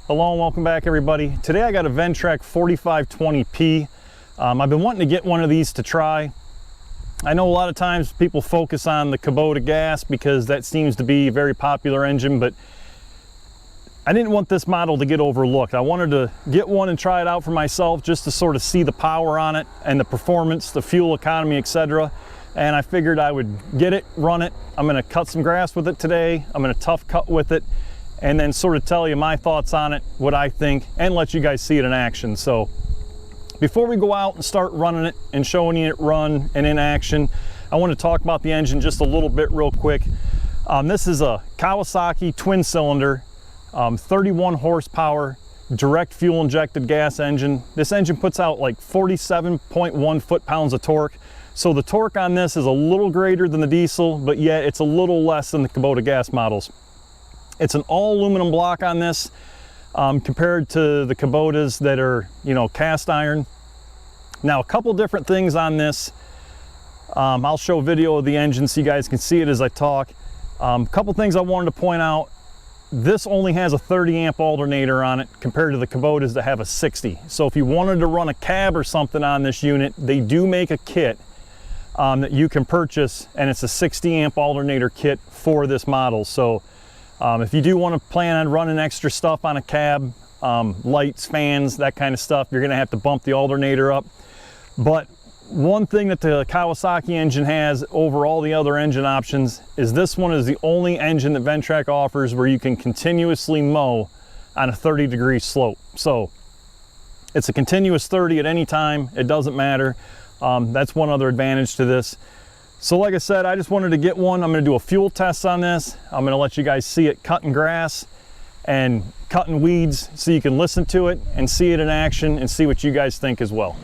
Hello and welcome back, everybody. Today I got a Ventrac 4520P. I've been wanting to get one of these to try. I know a lot of times people focus on the Kubota gas because that seems to be a very popular engine, but I didn't want this model to get overlooked. I wanted to get one and try it out for myself just to sort of see the power on it and the performance, the fuel economy, etc. And I figured I would get it, run it. I'm going to cut some grass with it today. I'm going to tough cut with it, and then sort of tell you my thoughts on it, what I think, and let you guys see it in action. So before we go out and start running it and showing you it run and in action, I want to talk about the engine just a little bit real quick. This is a Kawasaki twin cylinder, 31 horsepower, direct fuel injected gas engine. This engine puts out like 47.1 foot-pounds of torque. So the torque on this is a little greater than the diesel, but yet it's a little less than the Kubota gas models. It's an all aluminum block on this, compared to the Kubotas that are, cast iron. Now, a couple different things on this. I'll show a video of the engine so you guys can see it as I talk. A couple things I wanted to point out. This only has a 30 amp alternator on it compared to the Kubotas that have a 60. So if you wanted to run a cab or something on this unit, they do make a kit that you can purchase, and it's a 60 amp alternator kit for this model. So if you do want to plan on running extra stuff on a cab, lights, fans, that kind of stuff, you're going to have to bump the alternator up. But one thing that the Kawasaki engine has over all the other engine options is this one is the only engine that Ventrac offers where you can continuously mow on a 30-degree slope. So it's a continuous 30 at any time. It doesn't matter. That's one other advantage to this. So like I said, I just wanted to get one. I'm going to do a fuel test on this. I'm going to let you guys see it cutting grass and cutting weeds so you can listen to it and see it in action and see what you guys think as well.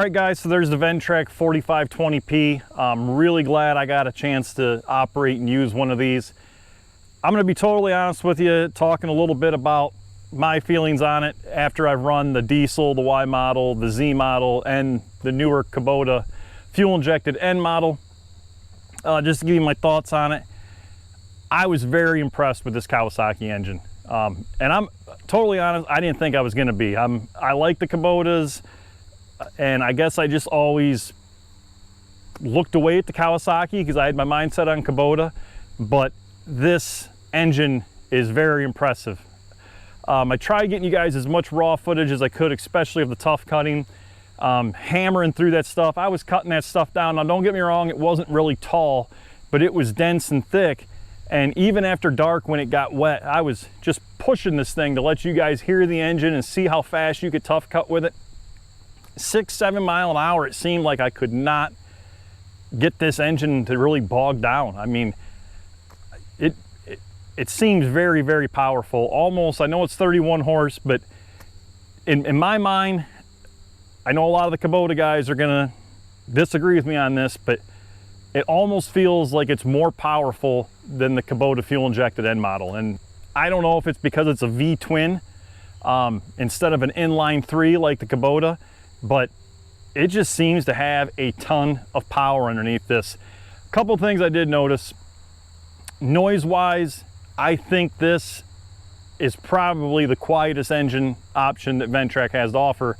right, guys, so there's the Ventrac 4520P. I'm really glad I got a chance to operate and use one of these. I'm going to be totally honest with you, talking a little bit about my feelings on it after I've run the diesel, the Y model, the Z model, and the newer Kubota fuel-injected N model. Just to give you my thoughts on it, I was very impressed with this Kawasaki engine. And I'm totally honest, I didn't think I was going to be. I like the Kubotas, and I guess I just always looked away at the Kawasaki because I had my mindset on Kubota, but this engine is very impressive. I tried getting you guys as much raw footage as I could, especially of the tough cutting, hammering through that stuff. I was cutting that stuff down. Now, don't get me wrong, it wasn't really tall, but it was dense and thick. And even after dark, when it got wet, I was just pushing this thing to let you guys hear the engine and see how fast you could tough cut with it. 6-7 miles an hour, it seemed like I could not get this engine to really bog down. I mean, it seems very, very powerful. Almost, I know it's 31 horse, but in my mind, I know a lot of the Kubota guys are gonna disagree with me on this, but it almost feels like it's more powerful than the Kubota fuel-injected N model. And I don't know if it's because it's a V-twin instead of an inline 3 like the Kubota, but it just seems to have a ton of power underneath this. A couple things I did notice. Noise-wise, I think this is probably the quietest engine option that Ventrac has to offer,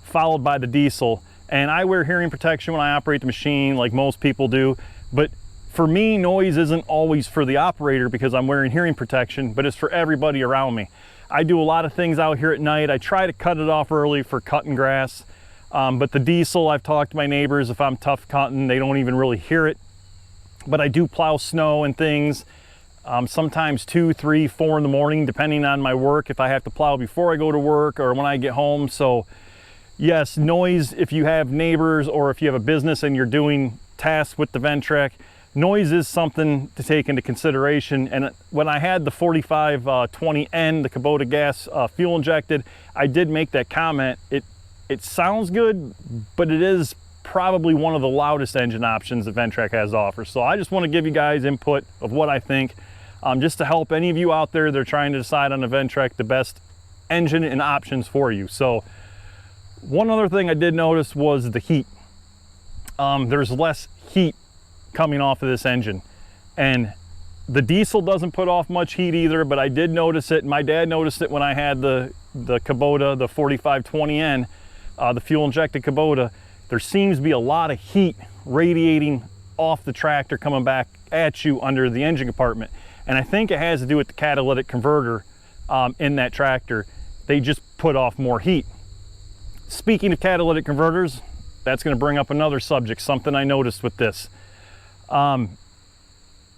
followed by the diesel. And I wear hearing protection when I operate the machine like most people do, but for me, noise isn't always for the operator because I'm wearing hearing protection, but it's for everybody around me. I do a lot of things out here at night. I try to cut it off early for cutting grass, but the diesel, I've talked to my neighbors, if I'm tough cutting, they don't even really hear it. But I do plow snow and things, sometimes 2, 3, 4 in the morning, depending on my work, if I have to plow before I go to work or when I get home. So yes, noise, if you have neighbors or if you have a business and you're doing tasks with the Ventrac, noise is something to take into consideration. And when I had the 4520N, the Kubota gas fuel injected, I did make that comment. It sounds good, but it is probably one of the loudest engine options that Ventrac has to offer. So I just want to give you guys input of what I think, just to help any of you out there that are trying to decide on the Ventrac the best engine and options for you. So one other thing I did notice was the heat. There's less heat coming off of this engine, and the diesel doesn't put off much heat either, but I did notice it. My dad noticed it when I had the Kubota, the 4520N, the fuel injected Kubota. There seems to be a lot of heat radiating off the tractor coming back at you under the engine compartment, and I think it has to do with the catalytic converter in that tractor. They just put off more heat. Speaking of catalytic converters, that's going to bring up another subject, something I noticed with this.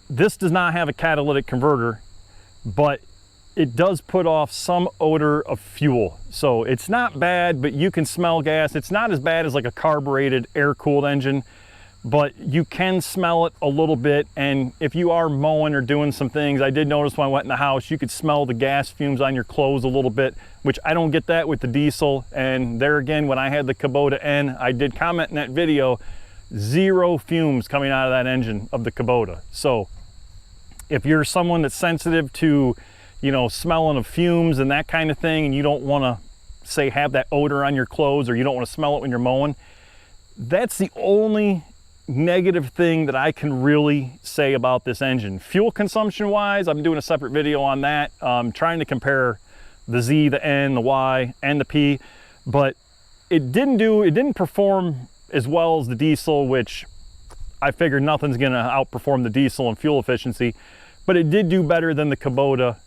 This does not have a catalytic converter, but it does put off some odor of fuel. So it's not bad, but you can smell gas. It's not as bad as like a carbureted air-cooled engine, but you can smell it a little bit. And if you are mowing or doing some things, I did notice when I went in the house, you could smell the gas fumes on your clothes a little bit, which I don't get that with the diesel. And there again, when I had the Kubota N, I did comment in that video, 0 fumes coming out of that engine of the Kubota. So if you're someone that's sensitive to, you know, smelling of fumes and that kind of thing, and you don't want to, say, have that odor on your clothes, or you don't want to smell it when you're mowing, that's the only negative thing that I can really say about this engine. Fuel consumption wise, I'm doing a separate video on that, trying to compare the Z, the N, the Y, and the P, but it didn't perform as well as the diesel, which I figured nothing's gonna outperform the diesel in fuel efficiency, but it did do better than the Kubota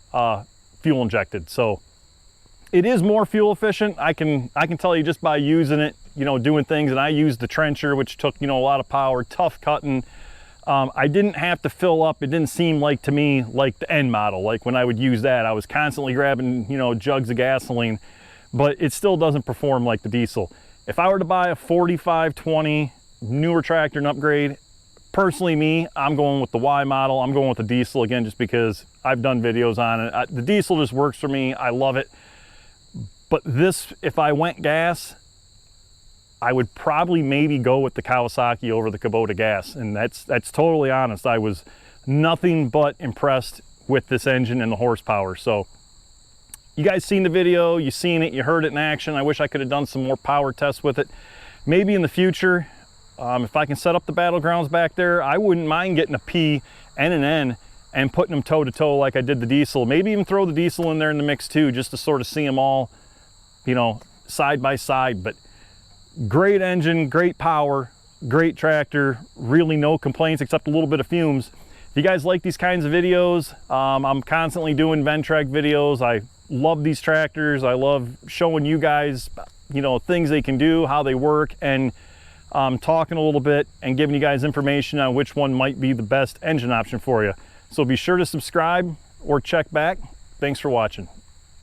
fuel injected. So it is more fuel efficient. I can tell you just by using it, you know, doing things. And I used the trencher, which took, you know, a lot of power, tough cutting. I didn't have to fill up. It didn't seem like to me like the N model. Like when I would use that, I was constantly grabbing, you know, jugs of gasoline, but it still doesn't perform like the diesel. If I were to buy a 4520 newer tractor and upgrade, personally me, I'm going with the Y model. I'm going with the diesel again, just because I've done videos on it. The diesel just works for me. I love it. But this, if I went gas, I would probably maybe go with the Kawasaki over the Kubota gas, and that's totally honest. I was nothing but impressed with this engine and the horsepower. So you guys seen the video, you seen it, you heard it in action. I wish I could have done some more power tests with it. Maybe in the future, if I can set up the battlegrounds back there, I wouldn't mind getting a P and an N and putting them toe to toe like I did the diesel. Maybe even throw the diesel in there in the mix too, just to sort of see them all, you know, side by side. But great engine, great power, great tractor, really no complaints except a little bit of fumes. If you guys like these kinds of videos, I'm constantly doing Ventrac videos. I love these tractors. I love showing you guys, you know, things they can do, how they work, and talking a little bit and giving you guys information on which one might be the best engine option for you. So be sure to subscribe or check back. Thanks for watching.